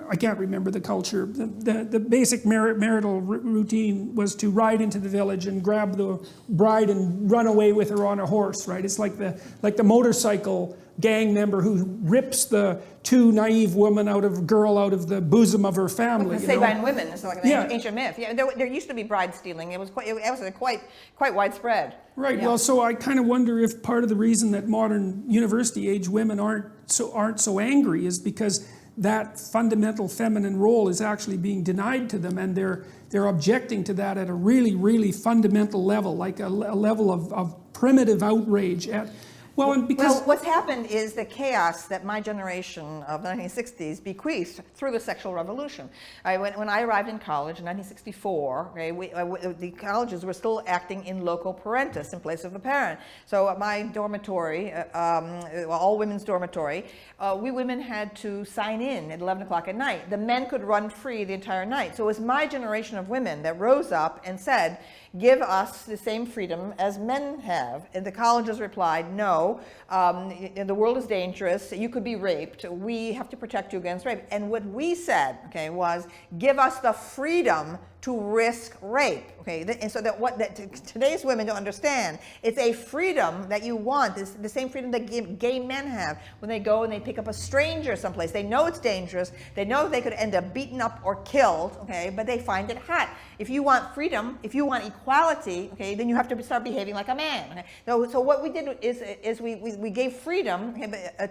I can't remember the culture. The basic marital routine was to ride into the village and grab the bride and run away with her on a horse, right? It's like the motorcycle gang member who rips the too naive girl out of the bosom of her family. Sabine women, it's like an ancient myth. Yeah, there used to be bride stealing. It was quite widespread. Right. Yeah. Well, so I kind of wonder if part of the reason that modern university-age women aren't so angry is because that fundamental feminine role is actually being denied to them, and they're objecting to that at a really, really fundamental level, like a level of primitive outrage at. Well, what's happened is the chaos that my generation of the 1960s bequeathed through the sexual revolution. When I arrived in college in 1964, the colleges were still acting in loco parentis, in place of the parent. So at my dormitory, all women's dormitory, we women had to sign in at 11 o'clock at night. The men could run free the entire night. So it was my generation of women that rose up and said, give us the same freedom as men have. And the colleges replied, no, the world is dangerous, you could be raped, we have to protect you against rape. And what we said, was give us the freedom to risk rape, and so that today's women don't understand. It's a freedom that you want. It's the same freedom that gay men have when they go and they pick up a stranger someplace. They know it's dangerous. They know they could end up beaten up or killed, but they find it hot. If you want freedom, if you want equality, then you have to start behaving like a man. So what we did is we gave freedom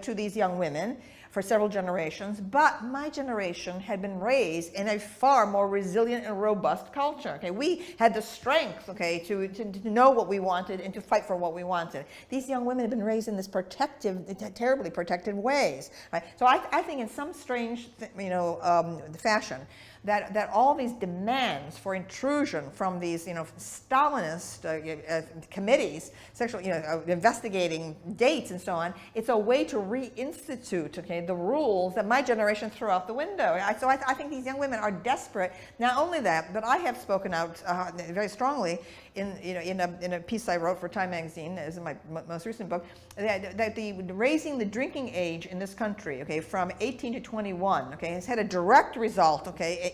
to these young women for several generations, but my generation had been raised in a far more resilient and robust culture. We had the strength, to know what we wanted and to fight for what we wanted. These young women have been raised in this terribly protected ways. Right? So I think in some strange, fashion, that all these demands for intrusion from these, Stalinist committees, sexual, investigating dates and so on, it's a way to reinstitute, the rules that my generation threw out the window. So I think these young women are desperate. Not only that, but I have spoken out very strongly in a piece I wrote for Time magazine, as in my most recent book, that raising the drinking age in this country, from 18 to 21, has had a direct result,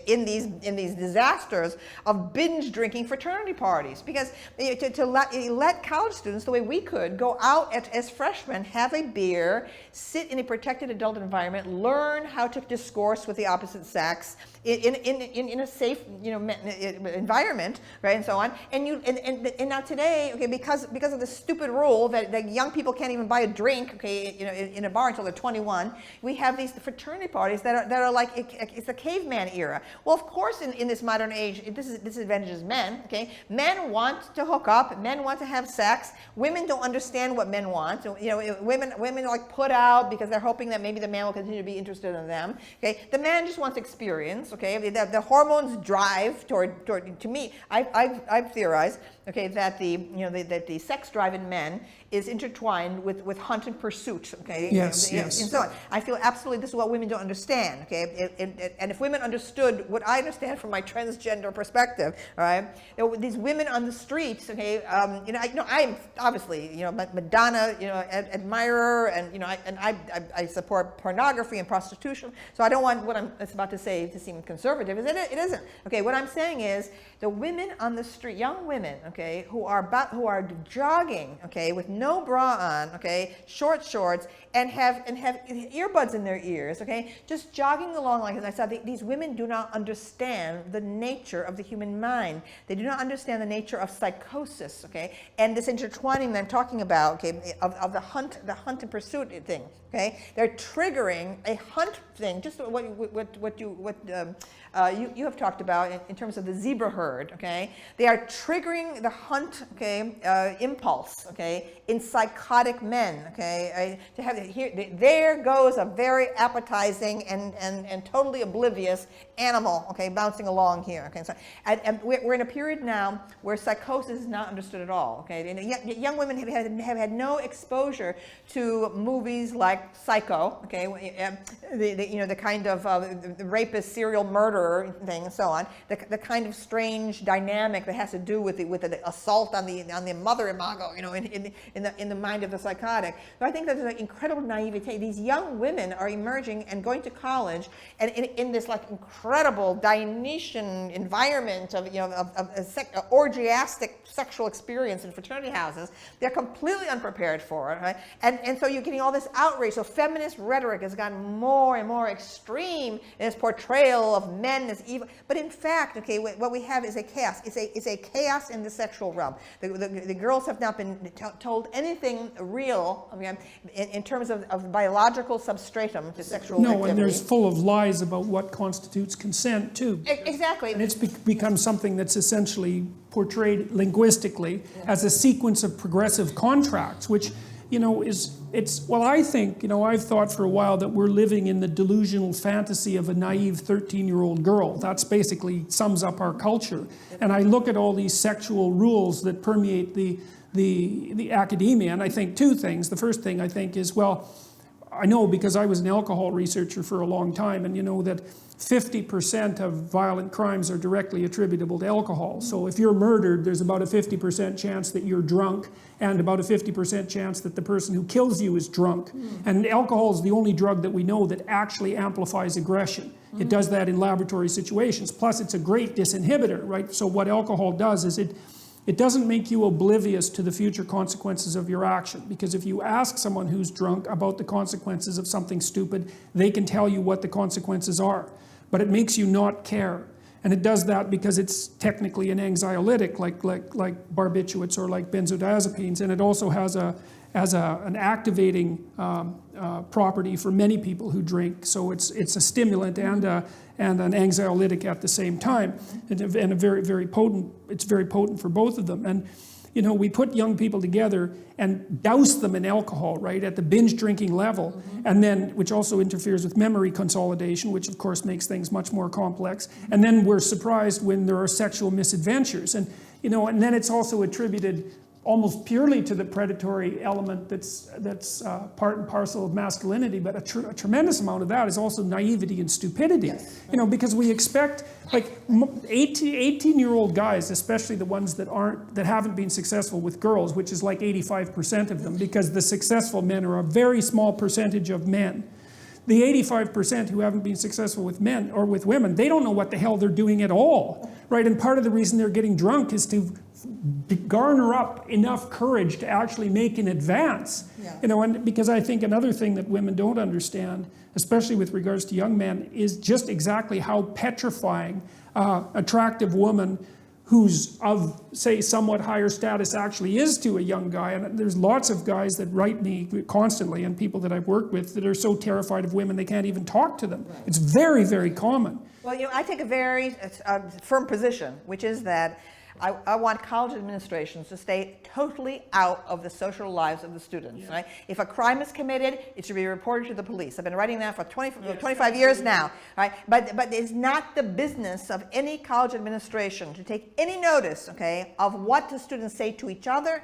in these disasters of binge drinking fraternity parties. Because to let college students, the way we could, go out as freshmen, have a beer, sit in a protected adult environment, learn how to discourse with the opposite sex in a safe environment, right, and so on. And now today, because of the stupid rule that young people can't even buy a drink, in a bar until they're 21, we have these fraternity parties that are like it's the caveman era. Well, of course, in this modern age, this disadvantages men. Men want to hook up, men want to have sex. Women don't understand what men want. So, women are like put out because they're hoping that maybe the man will continue to be interested in them. The man just wants experience. The hormones drive toward. To me, I've theorized that the sex drive in men is intertwined with hunt and pursuit. Yes. And so on. I feel absolutely this is what women don't understand. And if women understood what I understand from my transgender perspective, all right, these women on the streets. I'm obviously Madonna admirer, and I support pornography and prostitution. So I don't want what I'm about to say to seem conservative. It isn't. What I'm saying is the women on the street, young women, who are jogging, with no bra on, short shorts, and have earbuds in their ears, just jogging along like this. I said these women do not understand the nature of the human mind. They do not understand the nature of psychosis, and this intertwining that I'm talking about, of the hunt and pursuit thing, They're triggering a hunt thing, just what you have talked about in terms of the zebra herd, They are triggering the hunt, impulse, in psychotic men, To have here, there goes a very appetizing and totally oblivious animal, bouncing along here, So, and we're in a period now where psychosis is not understood at all, And young women have had no exposure to movies like Psycho, the kind of the rapist, serial murderer thing, and so on. The kind of strange dynamic that has to do with the assault on the mother imago, in the mind of the psychotic. So I think that there's an incredible incredible naivete. These young women are emerging and going to college, and in this like incredible Dionysian environment of orgiastic sexual experience in fraternity houses. They're completely unprepared for it, right? And so you're getting all this outrage. So feminist rhetoric has gotten more and more extreme in its portrayal of men as evil. But in fact, okay, what we have is a chaos. It's a chaos in the sexual realm. The girls have not been told anything real, I mean, in terms of biological substratum to sexual activity. And there's full of lies about what constitutes consent too. Exactly. And it's become something that's essentially portrayed linguistically as a sequence of progressive contracts, which, I think, I've thought for a while that we're living in the delusional fantasy of a naive 13-year-old girl. That's basically sums up our culture. And I look at all these sexual rules that permeate the academia, and I think two things. The first thing I think is, well, I know because I was an alcohol researcher for a long time, and you know that 50% of violent crimes are directly attributable to alcohol. So if you're murdered, there's about a 50% chance that you're drunk, and about a 50% chance that the person who kills you is drunk. And alcohol is the only drug that we know that actually amplifies aggression. It does that in laboratory situations. Plus, it's a great disinhibitor, right? So what alcohol does is it doesn't make you oblivious to the future consequences of your action. Because if you ask someone who's drunk about the consequences of something stupid, they can tell you what the consequences are. But it makes you not care. And it does that because it's technically an anxiolytic, like barbiturates or like benzodiazepines. And it also has an activating property for many people who drink. So it's a stimulant and an anxiolytic at the same time, and a very, very potent. It's very potent for both of them. And we put young people together and douse them in alcohol, right, at the binge drinking level, and then, which also interferes with memory consolidation, which of course makes things much more complex. And then we're surprised when there are sexual misadventures, and and then it's also attributed almost purely to the predatory element that's part and parcel of masculinity, but a tremendous amount of that is also naivety and stupidity. Yes. Because we expect, like 18-year-old guys, especially the ones that haven't been successful with girls, which is like 85% of them, because the successful men are a very small percentage of men. The 85% who haven't been successful with men or with women, they don't know what the hell they're doing at all, right? And part of the reason they're getting drunk is to garner up enough courage to actually make an advance. Yeah. And because I think another thing that women don't understand, especially with regards to young men, is just exactly how petrifying attractive woman who's of, say, somewhat higher status actually is to a young guy. And there's lots of guys that write me constantly, and people that I've worked with, that are so terrified of women they can't even talk to them. Right. It's very, very common. Well, I take a very firm position, which is that I want college administrations to stay totally out of the social lives of the students. Yeah. Right? If a crime is committed, it should be reported to the police. I've been writing that for 25 years now. Right? But it's not the business of any college administration to take any notice, okay, of what the students say to each other,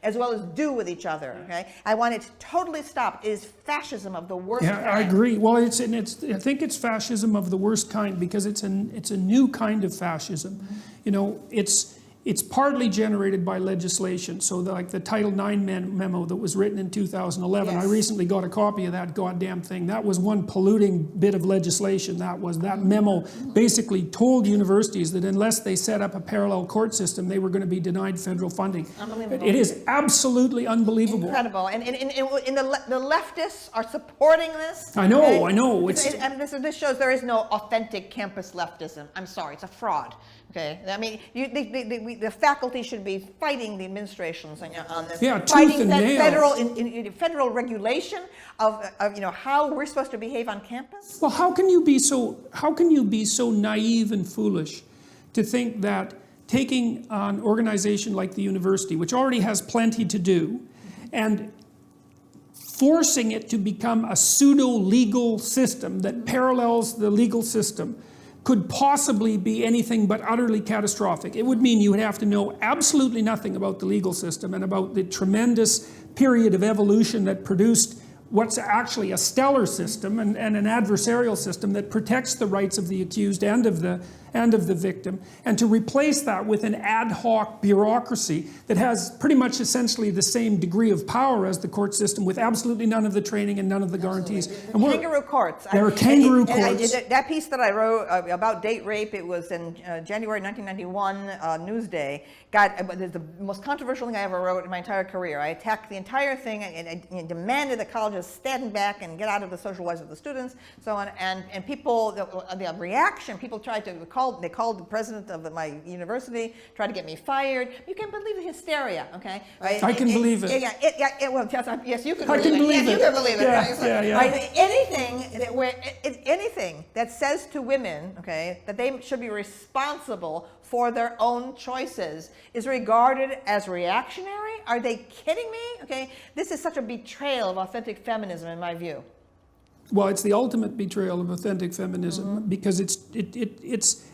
as well as do with each other. Okay? I want it to totally stop. It is fascism of the worst kind. I agree. Well, I think it's fascism of the worst kind because it's a new kind of fascism. Mm-hmm. It's partly generated by legislation. So like the Title IX memo that was written in 2011, yes. I recently got a copy of that goddamn thing. That was one polluting bit of legislation. That memo basically told universities that unless they set up a parallel court system, they were going to be denied federal funding. Unbelievable. It is absolutely unbelievable. Incredible. And the leftists are supporting this. I know. And this shows there is no authentic campus leftism. I'm sorry, it's a fraud. Okay, I mean, the faculty should be fighting the administrations on this. Yeah, fighting that federal regulation of how we're supposed to behave on campus. Well, how can you be so naive and foolish to think that taking an organization like the university, which already has plenty to do, and forcing it to become a pseudo-legal system that parallels the legal system could possibly be anything but utterly catastrophic. It would mean you would have to know absolutely nothing about the legal system and about the tremendous period of evolution that produced what's actually a stellar system and an adversarial system that protects the rights of the accused and of the and of the victim, and to replace that with an ad hoc bureaucracy that has pretty much essentially the same degree of power as the court system, with absolutely none of the training and none of the guarantees. And Kangaroo courts. There are kangaroo courts. That piece that I wrote about date rape, it was in January 1991, Newsday. The most controversial thing I ever wrote in my entire career. I attacked the entire thing and demanded that colleges stand back and get out of the social lives of the students, so on. And people, the reaction, people tried to they called the president of my university, tried to get me fired. You can't believe the hysteria, okay? Right? I can believe it. Well, yes, you can I can believe it. You can believe it. Yeah, Right? So, yeah. right? Anything that says to women, okay, that they should be responsible for their own choices is regarded as reactionary? Are they kidding me? Okay, this is such a betrayal of authentic feminism in my view. Well, it's the ultimate betrayal of authentic feminism, because it's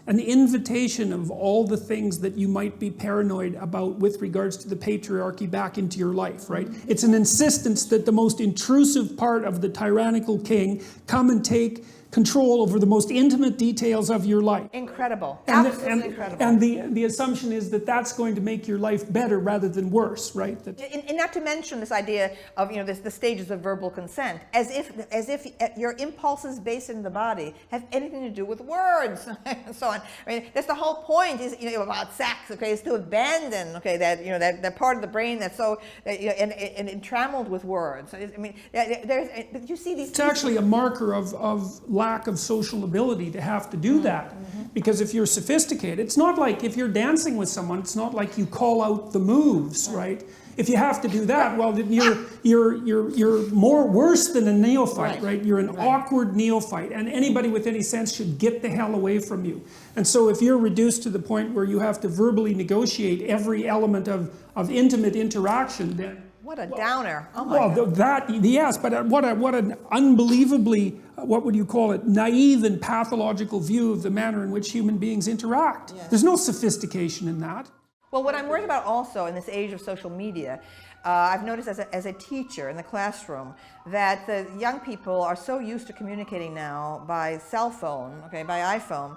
an invitation of all the things that you might be paranoid about with regards to the patriarchy back into your life, right? It's an insistence that the most intrusive part of the tyrannical king come and take control over the most intimate details of your life. Incredible. Absolutely incredible. And the assumption is that that's going to make your life better rather than worse, right? And not to mention this idea of, the stages of verbal consent, as if your impulses based in the body have anything to do with words, and so on. I mean, that's the whole point is about sex. Okay, is to abandon that part of the brain that's so and entrammelled with words. I mean, but you see these. It's actually a marker of lack of social ability to have to do that, because if you're sophisticated, it's not like if you're dancing with someone, it's not like you call out the moves, right? If you have to do that, well, then you're more worse than a neophyte, right? You're an awkward neophyte, and anybody with any sense should get the hell away from you. And so if you're reduced to the point where you have to verbally negotiate every element of intimate interaction, then what a downer! Oh my God. Well, yes, but what an unbelievably, what would you call it, naive and pathological view of the manner in which human beings interact. Yes. There's no sophistication in that. Well, what I'm worried about also in this age of social media, I've noticed as a teacher in the classroom that the young people are so used to communicating now by cell phone, by iPhone,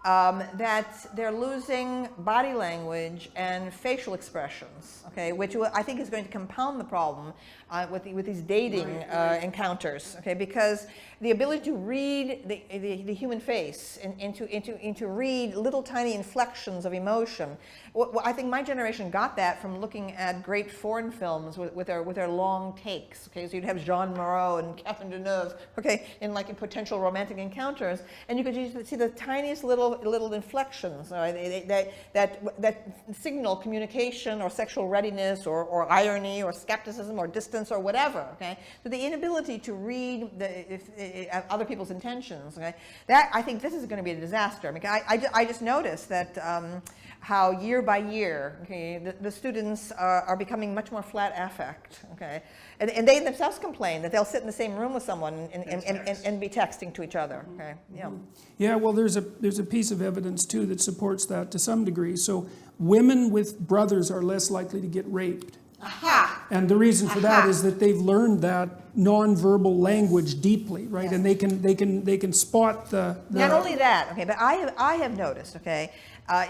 that they're losing body language and facial expressions, which I think is going to compound the problem with these dating encounters, because the ability to read the human face and to read little tiny inflections of emotion. I think my generation got that from looking at great foreign films with their long takes. So you'd have Jean Moreau and Catherine Deneuve, in potential romantic encounters, and you could see the tiniest little inflections that signal communication or sexual readiness or irony or skepticism or distance or whatever. So the inability to read other people's intentions. That I think this is going to be a disaster. I mean, I just noticed that. How year by year, the students are becoming much more flat affect, and they themselves complain that they'll sit in the same room with someone and be texting to each other, Yeah, well, there's a piece of evidence too that supports that to some degree. So women with brothers are less likely to get raped. Aha! And the reason for that is that they've learned that nonverbal language deeply, right? Yes. And they can spot the. Not only that, but I have noticed,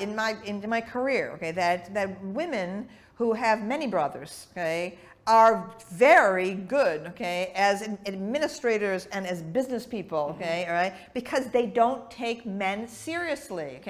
in my career, that women who have many brothers, are very good, as administrators and as business people, all right, because they don't take men seriously,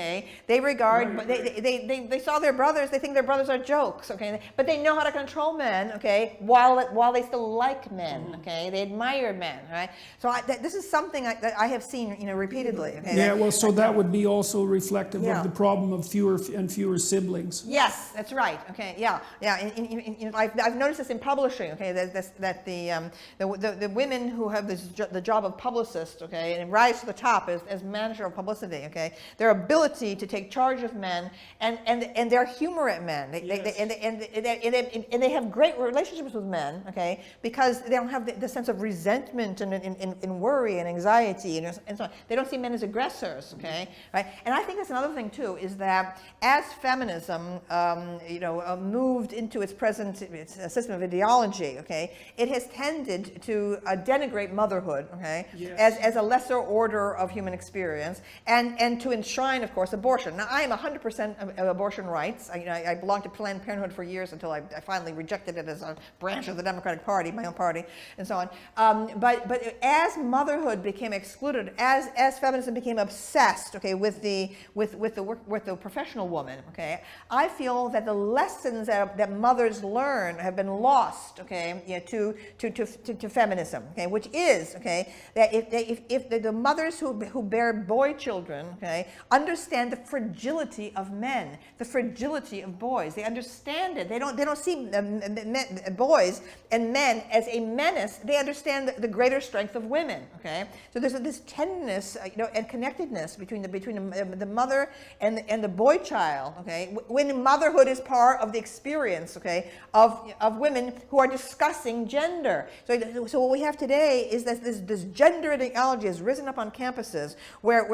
They regard, they saw their brothers, they think their brothers are jokes, but they know how to control men, while they still like men, They admire men, right? So this is something that I have seen, repeatedly. Yeah, well, so that would be also reflective of the problem of fewer and fewer siblings. Yes, that's right. Yeah. I've noticed this in publishing, that the women who have the job of publicist, and rise to the top as manager of publicity, their ability to take charge of men and their humor at men, and they have great relationships with men, because they don't have the sense of resentment and worry and anxiety and so on. They don't see men as aggressors, right? And I think that's another thing too, is that as feminism, moved into its present system of ideology, okay, it has tended to denigrate motherhood, okay, Yes. as a lesser order of human experience, and to enshrine, of course, abortion. Now, I am 100% of abortion rights. I belonged to Planned Parenthood for years until I finally rejected it as a branch of the Democratic Party, my own party, and so on. But as motherhood became excluded, as feminism became obsessed, okay, with the professional woman, okay, I feel that the lessons that mothers learn have been lost, okay, to feminism, okay, which is, okay, that if the mothers who bear boy children, okay, understand the fragility of men, the fragility of boys, they understand it. They don't see boys and men as a menace. They understand the greater strength of women, okay. So there's this tenderness, and connectedness between the mother and the boy child, okay, when motherhood is part of the experience, okay, of women who are discussing gender. So what we have today is that this gender ideology has risen up on campuses where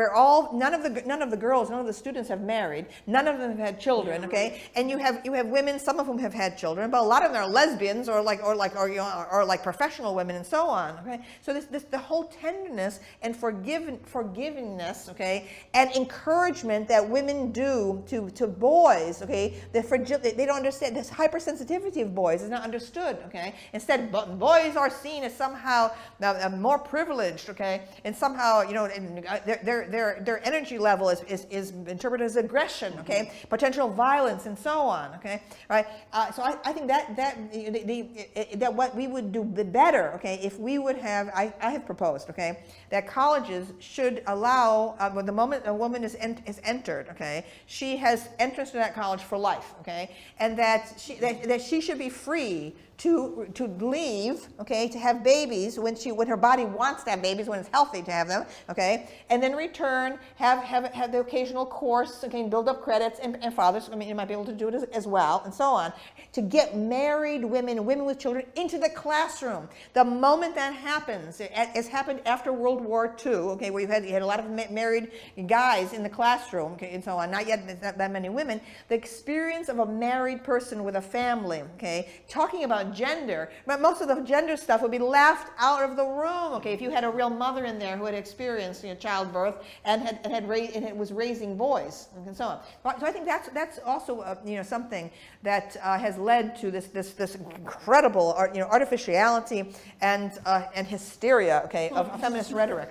none of the girls, none of the students have married, none of them have had children, okay, and you have women, some of whom have had children, but a lot of them are lesbians or like professional women and so on, okay. So the whole tenderness and forgivingness, okay, and encouragement that women do to boys, okay, they don't understand this hypersensitivity of boys is not understood, okay. Instead, boys are seen as somehow more privileged, okay, and somehow their energy level is interpreted as aggression, okay, potential violence and so on, okay, right. So I think that what we would do better, okay, if we would have, I have proposed, okay, that colleges should allow, the moment a woman is entered, okay, she has entrance to that college for life, okay, and that she should be free to leave, okay, to have babies when her body wants to have babies, when it's healthy to have them, okay, and then return, have the occasional course, okay, and build up credits, and fathers, I mean, you might be able to do it as well, and so on, to get married women with children into the classroom. The moment that happens, it's happened after World War II, okay, where you had a lot of married guys in the classroom, okay, and so on, not that many women. The experience of a married person with a family, okay, talking about gender, but most of the gender stuff would be laughed out of the room, okay, if you had a real mother in there who had experienced childbirth and was raising boys and so on. So I think that's also something that has led to this incredible artificiality and hysteria, okay, of feminist rhetoric.